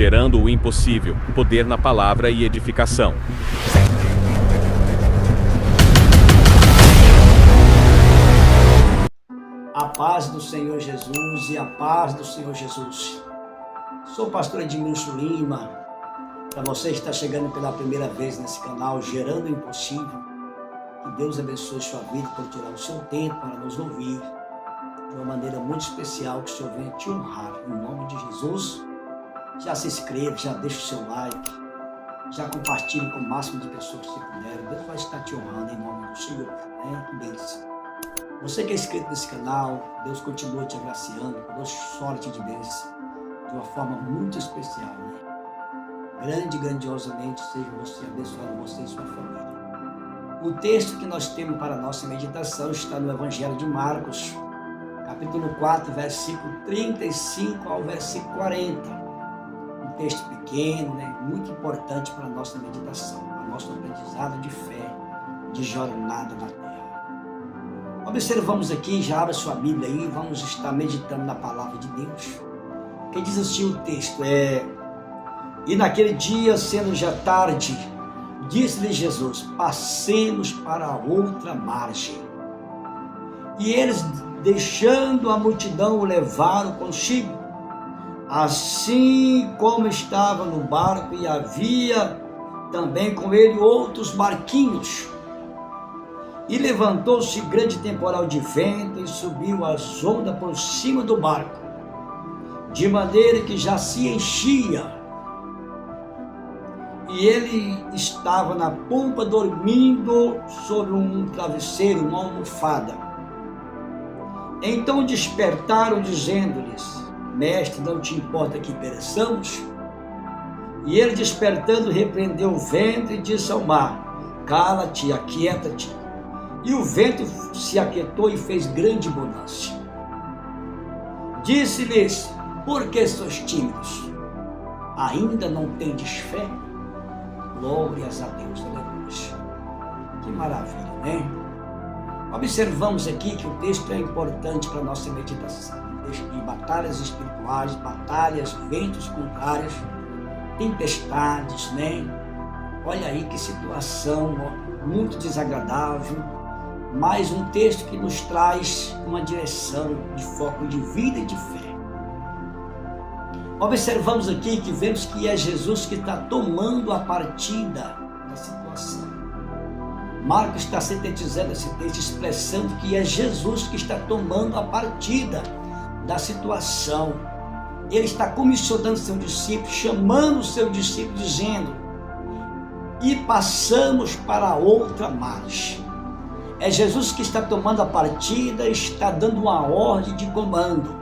Gerando o impossível, poder na palavra e edificação. A paz do Senhor Jesus e a paz do Senhor Jesus. Sou o pastor Edmilson Lima. Para você que está chegando pela primeira vez nesse canal, Gerando o Impossível, que Deus abençoe sua vida por tirar o seu tempo para nos ouvir de uma maneira muito especial, que o Senhor venha te honrar. Em nome de Jesus, já se inscreva, já deixa o seu like, já compartilhe com o máximo de pessoas que você puder. Deus vai estar te honrando em nome do Senhor. Que bênção. Você que é inscrito nesse canal, Deus continua te agraciando, Deus sorte de bênção, de uma forma muito especial, grandiosamente seja você abençoado, você e sua família. O texto que nós temos para a nossa meditação está no Evangelho de Marcos, capítulo 4, versículo 35 ao versículo 40. Um texto pequeno, muito importante para a nossa meditação, para o nosso aprendizado de fé, de jornada na terra. Observamos aqui, já abra sua Bíblia aí, vamos estar meditando na palavra de Deus. Que diz assim o texto, e naquele dia, sendo já tarde, disse-lhe Jesus, passemos para a outra margem. E eles, deixando a multidão, o levaram consigo, assim como estava no barco, e havia também com ele outros barquinhos. E levantou-se grande temporal de vento e subiu as ondas por cima do barco, de maneira que já se enchia. E ele estava na pompa dormindo sobre um travesseiro, uma almofada. Então despertaram, dizendo-lhes, mestre, não te importa que pereçamos? E ele, despertando, repreendeu o vento e disse ao mar, cala-te, aquieta-te. E o vento se aquietou e fez grande bonança. Disse-lhes, por que sois tímidos? Ainda não tendes fé? Glórias a Deus, aleluia. Que maravilha, Observamos aqui que o texto é importante para a nossa meditação. Texto de batalhas espirituais, batalhas, ventos contrários, tempestades, Olha aí que situação muito desagradável, mas um texto que nos traz uma direção de foco de vida e de fé. Observamos aqui que vemos que é Jesus que está tomando a partida da situação. Marcos está sintetizando esse texto, expressando que é Jesus que está tomando a partida da situação. Ele está comissionando seu discípulo, chamando o seu discípulo, dizendo, e passamos para outra margem. É Jesus que está tomando a partida, está dando uma ordem de comando.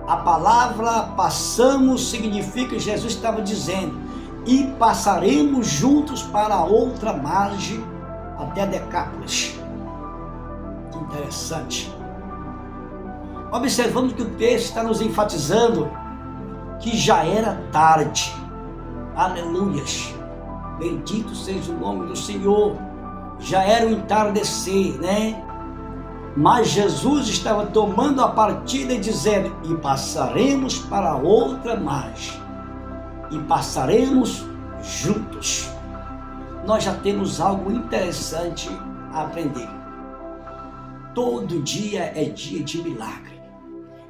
A palavra passamos significa que Jesus estava dizendo, e passaremos juntos para a outra margem até Decápolis. Que interessante. Observamos que o texto está nos enfatizando que já era tarde. Aleluias. Bendito seja o nome do Senhor. Já era o entardecer, Mas Jesus estava tomando a partida e dizendo, e passaremos para outra margem. E passaremos juntos. Nós já temos algo interessante a aprender. Todo dia é dia de milagre.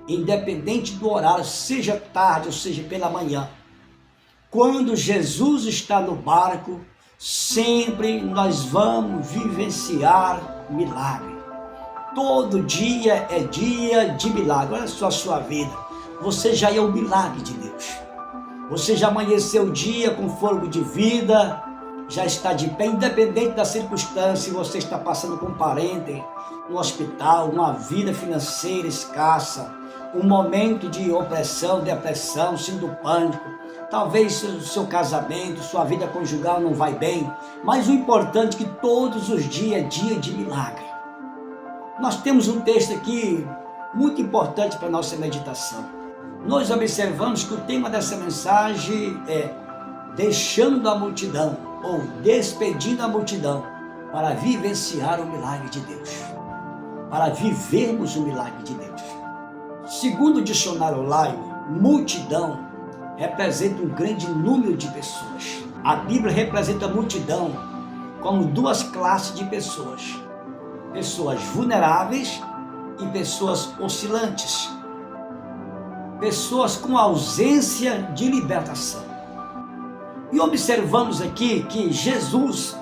Independente do horário, seja tarde ou seja pela manhã. Quando Jesus está no barco, sempre nós vamos vivenciar milagre. Todo dia é dia de milagre. Olha só a sua vida. Você já é o milagre de Deus. Você já amanheceu o dia com fôlego de vida, já está de pé, independente da circunstância, se você está passando com um parente, no hospital, uma vida financeira escassa, um momento de opressão, depressão, síndrome do pânico, talvez o seu casamento, sua vida conjugal não vai bem, mas o importante é que todos os dias é dia de milagre. Nós temos um texto aqui muito importante para a nossa meditação. Nós observamos que o tema dessa mensagem é deixando a multidão, ou despedindo a multidão, para vivenciar o milagre de Deus, para vivermos o milagre de Deus. Segundo o dicionário online, multidão representa um grande número de pessoas. A Bíblia representa a multidão como duas classes de pessoas. Pessoas vulneráveis e pessoas oscilantes. Pessoas com ausência de libertação. E observamos aqui que Jesus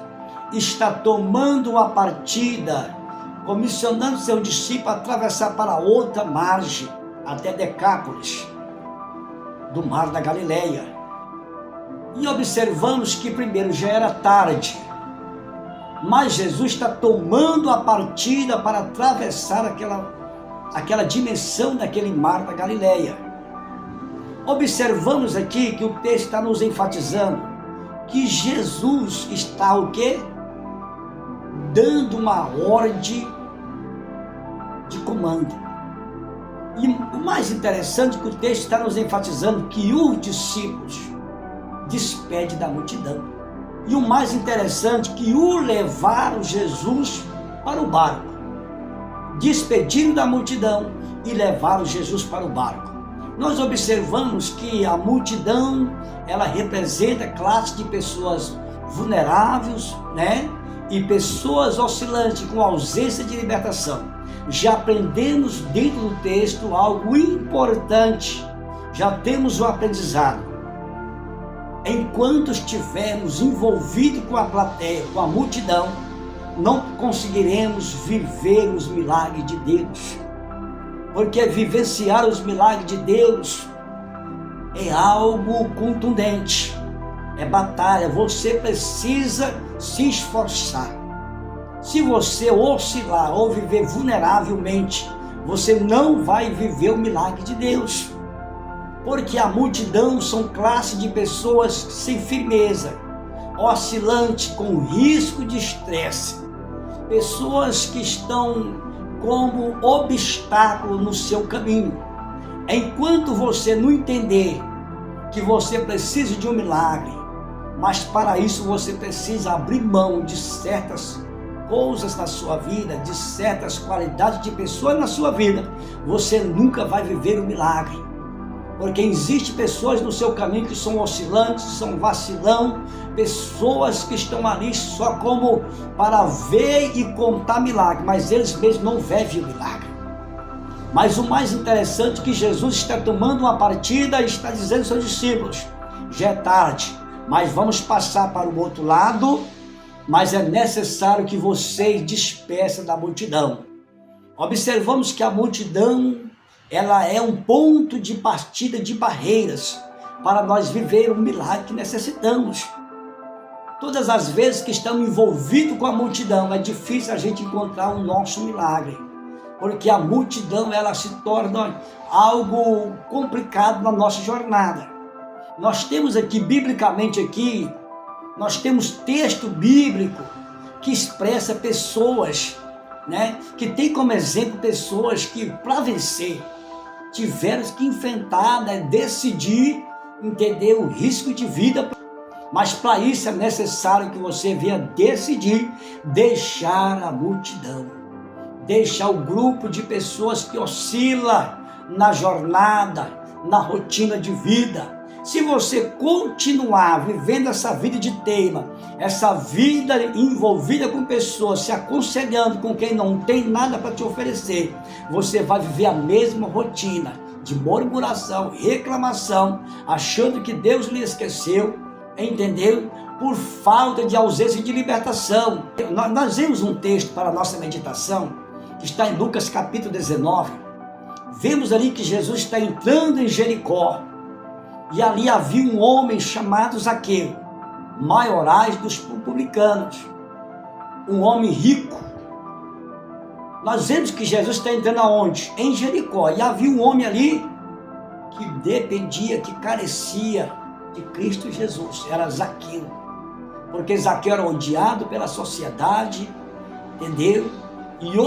está tomando uma partida, comissionando seu discípulo a atravessar para outra margem, até Decápolis, do mar da Galileia. E observamos que primeiro já era tarde, mas Jesus está tomando a partida para atravessar aquela dimensão daquele mar da Galileia. Observamos aqui que o texto está nos enfatizando que Jesus está o quê? Dando uma ordem de comando. E o mais interessante é que o texto está nos enfatizando que os discípulos despedem da multidão. E o mais interessante é que o levaram Jesus para o barco. Despediram da multidão e levaram Jesus para o barco. Nós observamos que a multidão, ela representa classe de pessoas vulneráveis, né? E pessoas oscilantes com ausência de libertação. Já aprendemos dentro do texto algo importante, já temos um aprendizado. Enquanto estivermos envolvidos com a plateia, com a multidão, não conseguiremos viver os milagres de Deus. Porque vivenciar os milagres de Deus é algo contundente, é batalha, você precisa se esforçar. Se você oscilar ou viver vulneravelmente, você não vai viver o milagre de Deus. Porque a multidão são classe de pessoas sem firmeza, oscilante, com risco de estresse. Pessoas que estão como obstáculo no seu caminho. Enquanto você não entender que você precisa de um milagre, mas para isso você precisa abrir mão de certas coisas na sua vida, de certas qualidades de pessoas na sua vida, você nunca vai viver o milagre. Porque existem pessoas no seu caminho que são oscilantes, são vacilão, pessoas que estão ali só como para ver e contar milagre, mas eles mesmos não vivem o milagre. Mas o mais interessante é que Jesus está tomando uma partida e está dizendo aos seus discípulos: já é tarde, mas vamos passar para o outro lado, mas é necessário que vocês dispersem da multidão. Observamos que a multidão, ela é um ponto de partida de barreiras para nós viver o milagre que necessitamos. Todas as vezes que estamos envolvidos com a multidão, é difícil a gente encontrar o nosso milagre, porque a multidão, ela se torna algo complicado na nossa jornada. Nós temos aqui, biblicamente aqui, nós temos texto bíblico que expressa pessoas, né, que tem como exemplo pessoas que, para vencer, tiveram que enfrentar, né, decidir, entender o risco de vida. Mas para isso é necessário que você venha decidir deixar a multidão, deixar o grupo de pessoas que oscila na jornada, na rotina de vida. Se você continuar vivendo essa vida de teima, essa vida envolvida com pessoas, se aconselhando com quem não tem nada para te oferecer, você vai viver a mesma rotina de murmuração, reclamação, achando que Deus lhe esqueceu, entendeu? Por falta de ausência de libertação. Nós vemos um texto para a nossa meditação, que está em Lucas capítulo 19. Vemos ali que Jesus está entrando em Jericó, e ali havia um homem chamado Zaqueu, maiorais dos publicanos, um homem rico. Nós vemos que Jesus está entrando aonde? Em Jericó, e havia um homem ali que dependia, que carecia de Cristo Jesus, era Zaqueu, porque Zaqueu era odiado pela sociedade, entendeu? E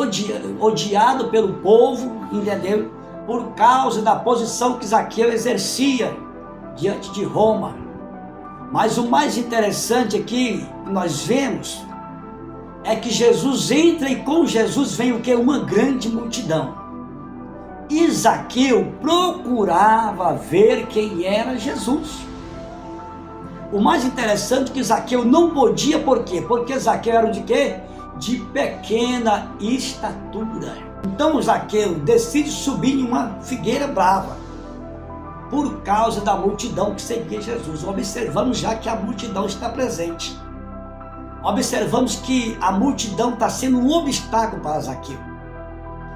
odiado pelo povo, entendeu? Por causa da posição que Zaqueu exercia diante de Roma. Mas o mais interessante aqui que nós vemos é que Jesus entra, e com Jesus vem o que? Uma grande multidão. E Zaqueu procurava ver quem era Jesus. O mais interessante é que Zaqueu não podia, por quê? Porque Zaqueu era de quê? De pequena estatura. Então Zaqueu decide subir em uma figueira brava, por causa da multidão que seguia Jesus. Observamos já que a multidão está presente. Observamos que a multidão está sendo um obstáculo para Zaqueu.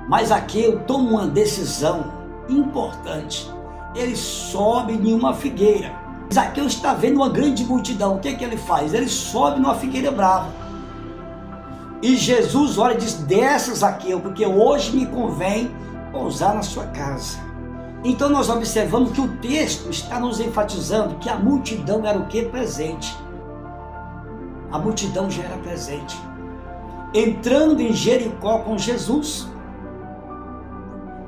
Mas Zaqueu toma uma decisão importante. Ele sobe em uma figueira. Zaqueu está vendo uma grande multidão. O que ele faz? Ele sobe numa figueira brava. E Jesus olha e diz: desce, Zaqueu, porque hoje me convém pousar na sua casa. Então nós observamos que o texto está nos enfatizando que a multidão era o que? Presente. A multidão já era presente. Entrando em Jericó com Jesus,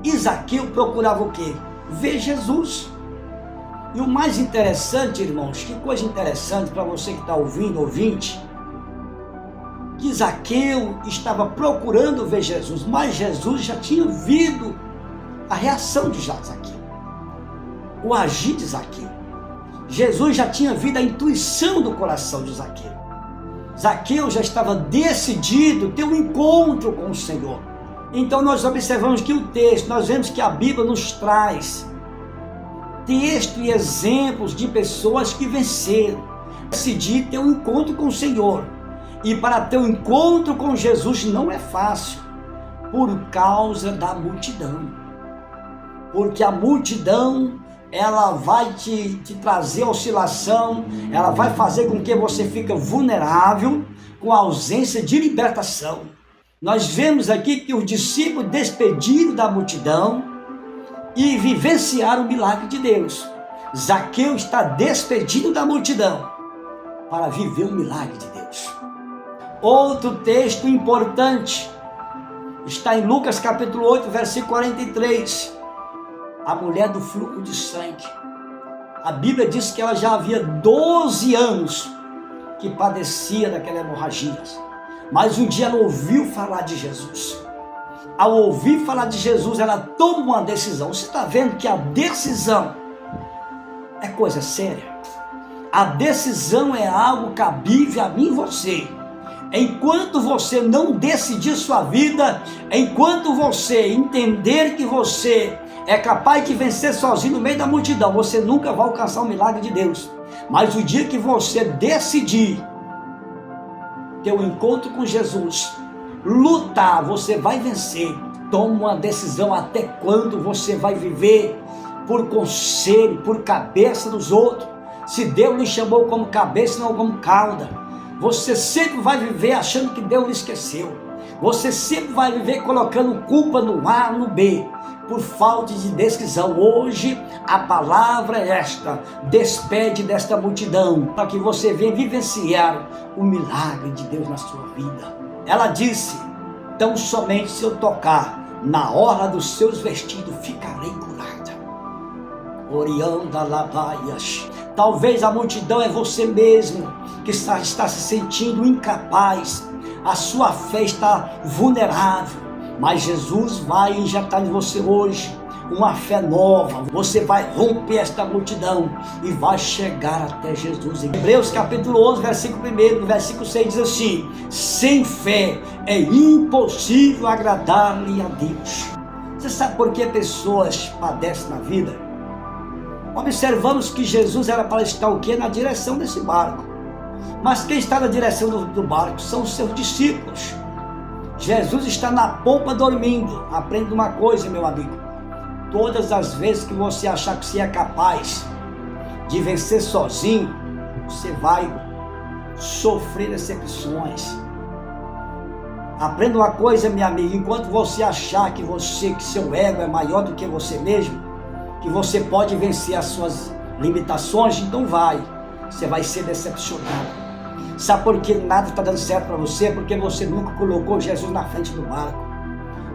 e Zaqueu procurava o quê? Ver Jesus. E o mais interessante, irmãos, que coisa interessante para você que está ouvindo, ouvinte, que Zaqueu estava procurando ver Jesus, mas Jesus já tinha visto a reação de Zaqueu, o agir de Zaqueu. Jesus já tinha visto a intuição do coração de Zaqueu. Zaqueu já estava decidido a ter um encontro com o Senhor. Então nós observamos que o texto, nós vemos que a Bíblia nos traz texto e exemplos de pessoas que venceram, decidiram ter um encontro com o Senhor. E para ter um encontro com Jesus não é fácil, por causa da multidão. Porque a multidão, ela vai te trazer oscilação, ela vai fazer com que você fique vulnerável, com a ausência de libertação. Nós vemos aqui que os discípulos despediram da multidão e vivenciaram o milagre de Deus. Zaqueu está despedido da multidão para viver o milagre de Deus. Outro texto importante está em Lucas capítulo 8, versículo 43. A mulher do fluxo de sangue. A Bíblia diz que ela já havia 12 anos que padecia daquela hemorragia. Mas um dia ela ouviu falar de Jesus. Ao ouvir falar de Jesus, ela toma uma decisão. Você está vendo que a decisão é coisa séria? A decisão é algo cabível a mim e você. Enquanto você não decidir sua vida, enquanto você entender que você é capaz de vencer sozinho no meio da multidão, você nunca vai alcançar o milagre de Deus. Mas o dia que você decidir ter um encontro com Jesus, lutar, você vai vencer. Toma uma decisão até quando você vai viver por conselho, por cabeça dos outros. Se Deus lhe chamou como cabeça, não como cauda. Você sempre vai viver achando que Deus lhe esqueceu. Você sempre vai viver colocando culpa no A, no B, por falta de decisão. Hoje a palavra é esta: despede desta multidão, para que você venha vivenciar o milagre de Deus na sua vida. Ela disse: tão somente se eu tocar na orla dos seus vestidos, ficarei curada. Orianda labaias. Talvez a multidão é você mesmo, que está se sentindo incapaz. A sua fé está vulnerável. Mas Jesus vai injetar em você hoje uma fé nova. Você vai romper esta multidão e vai chegar até Jesus. Em Hebreus capítulo 11, versículo 1, versículo 6 diz assim: sem fé é impossível agradar-lhe a Deus. Você sabe por que pessoas padecem na vida? Observamos que Jesus era para estar o quê? Na direção desse barco. Mas quem está na direção do barco são os seus discípulos. Jesus está na polpa dormindo. Aprenda uma coisa, meu amigo: todas as vezes que você achar que você é capaz de vencer sozinho, você vai sofrer decepções. Aprenda uma coisa, minha amiga: enquanto você achar que seu ego é maior do que você mesmo, que você pode vencer as suas limitações, então você vai ser decepcionado. Sabe por que nada está dando certo para você? Porque você nunca colocou Jesus na frente do barco.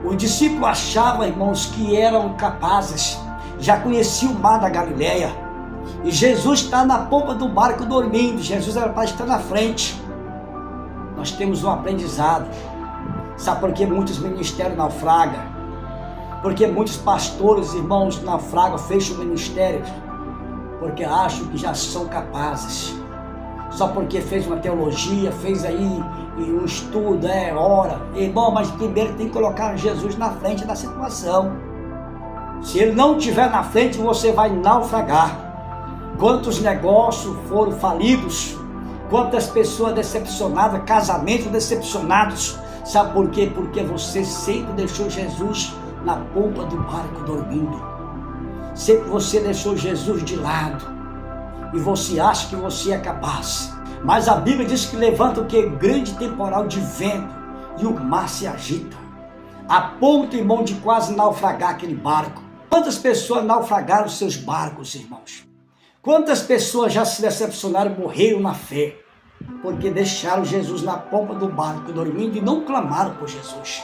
Os discípulos achavam, irmãos, que eram capazes, já conheciam o mar da Galileia, e Jesus está na polpa do barco dormindo. Jesus era para estar na frente. Nós temos um aprendizado. Sabe por que muitos ministérios naufragam? Porque muitos pastores, irmãos, naufragam, fecham o ministério, porque acham que já são capazes. Só porque fez uma teologia, fez aí um estudo, ora. Irmão, mas primeiro tem que colocar Jesus na frente da situação. Se ele não estiver na frente, você vai naufragar. Quantos negócios foram falidos, quantas pessoas decepcionadas, casamentos decepcionados. Sabe por quê? Porque você sempre deixou Jesus na polpa do barco dormindo. Sempre você deixou Jesus de lado. E você acha que você é capaz. Mas a Bíblia diz que levanta o que? Grande temporal de vento e o mar se agita. A ponto, irmão, de quase naufragar aquele barco. Quantas pessoas naufragaram seus barcos, irmãos? Quantas pessoas já se decepcionaram, morreram na fé, porque deixaram Jesus na pompa do barco dormindo e não clamaram por Jesus?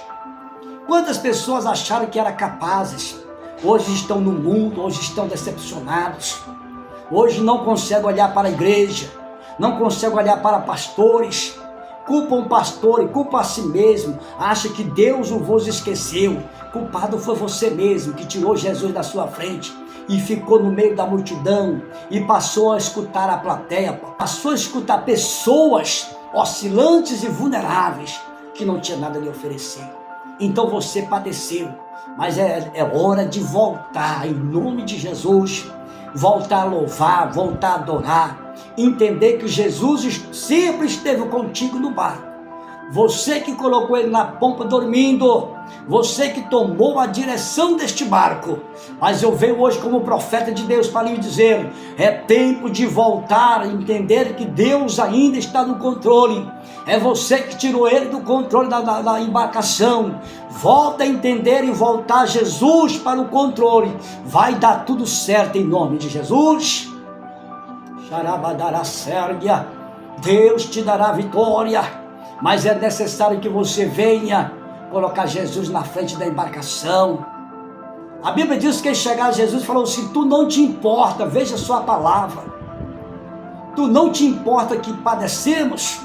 Quantas pessoas acharam que eram capazes, hoje estão no mundo, hoje estão decepcionados, hoje não conseguem olhar para a igreja, não conseguem olhar para pastores, culpam o pastor e culpam a si mesmo, acha que Deus o vos esqueceu. Culpado foi você mesmo que tirou Jesus da sua frente e ficou no meio da multidão e passou a escutar a plateia, passou a escutar pessoas oscilantes e vulneráveis que não tinha nada a lhe oferecer. Então você padeceu, mas é hora de voltar em nome de Jesus, voltar a louvar, voltar a adorar, entender que Jesus sempre esteve contigo no barco. Você que colocou ele na pompa dormindo, você que tomou a direção deste barco. Mas eu venho hoje como profeta de Deus para lhe dizer, é tempo de voltar a entender que Deus ainda está no controle. É você que tirou ele do controle da embarcação. Volta a entender e voltar Jesus para o controle. Vai dar tudo certo em nome de Jesus. Xarabadará Sérgia, Deus te dará vitória. Mas é necessário que você venha colocar Jesus na frente da embarcação. A Bíblia diz que chegar a Jesus falou assim, tu não te importa, veja sua palavra. Tu não te importa que padecemos.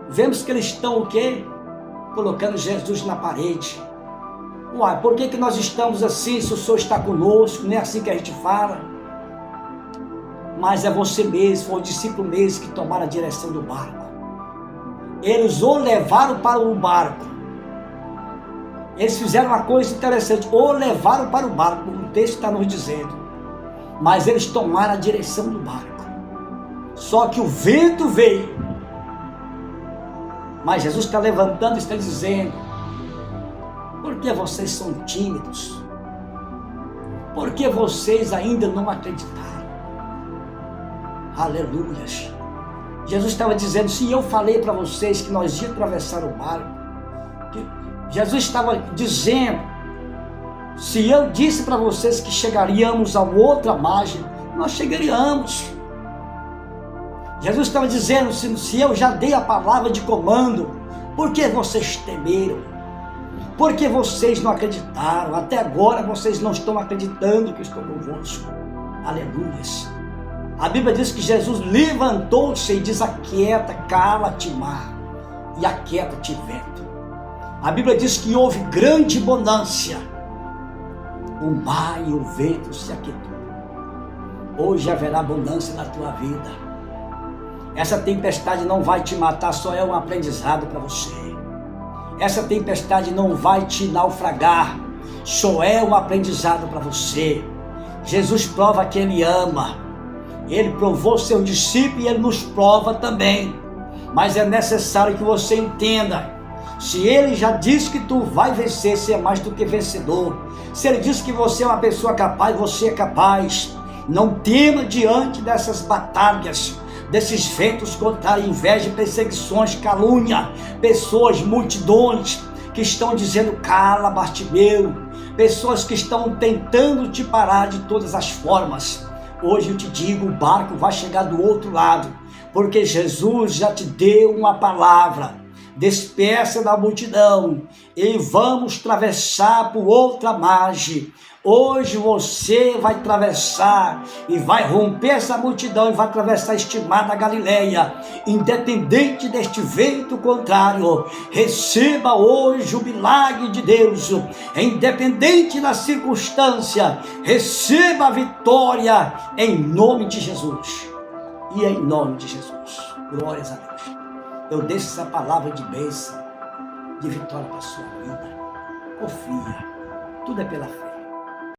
Vemos que eles estão o quê? Colocando Jesus na parede. Uai, por que nós estamos assim se o Senhor está conosco? Não é assim que a gente fala. Mas é você mesmo, foi o discípulo mesmo que tomaram a direção do barco. Eles o levaram para o barco. Eles fizeram uma coisa interessante, o levaram para o barco, o texto está nos dizendo. Mas eles tomaram a direção do barco. Só que o vento veio. Mas Jesus está levantando e está dizendo, por que vocês são tímidos? Por que vocês ainda não acreditaram? Aleluia. Jesus estava dizendo, se eu falei para vocês que nós íamos atravessar o barco, Jesus estava dizendo, se eu disse para vocês que chegaríamos a outra margem, nós chegaríamos. Jesus estava dizendo, se eu já dei a palavra de comando, por que vocês temeram? Por que vocês não acreditaram? Até agora vocês não estão acreditando que estou convosco. Aleluia. A Bíblia diz que Jesus levantou-se e diz, aquieta, cala-te mar, e aquieta-te vento. A Bíblia diz que houve grande bonança, o mar e o vento se aquietou. Hoje haverá bonança na tua vida. Essa tempestade não vai te matar, só é um aprendizado para você. Essa tempestade não vai te naufragar, só é um aprendizado para você. Jesus prova que Ele ama. Ele provou seu discípulo e Ele nos prova também. Mas é necessário que você entenda. Se Ele já disse que tu vai vencer, você é mais do que vencedor. Se Ele disse que você é uma pessoa capaz, você é capaz. Não tema diante dessas batalhas, desses ventos contrários, inveja, perseguições, calúnia, pessoas, multidões que estão dizendo cala, Bartimeu, pessoas que estão tentando te parar de todas as formas. Hoje eu te digo, o barco vai chegar do outro lado, porque Jesus já te deu uma palavra. Despeça da multidão e vamos atravessar por outra margem. Hoje você vai atravessar e vai romper essa multidão e vai atravessar a estimada Galileia, independente deste vento contrário. Receba hoje o milagre de Deus, independente da circunstância, receba a vitória em nome de Jesus. E em nome de Jesus, glórias a Deus. Eu deixo essa palavra de bênção, de vitória para a sua vida. Confia, tudo é pela fé.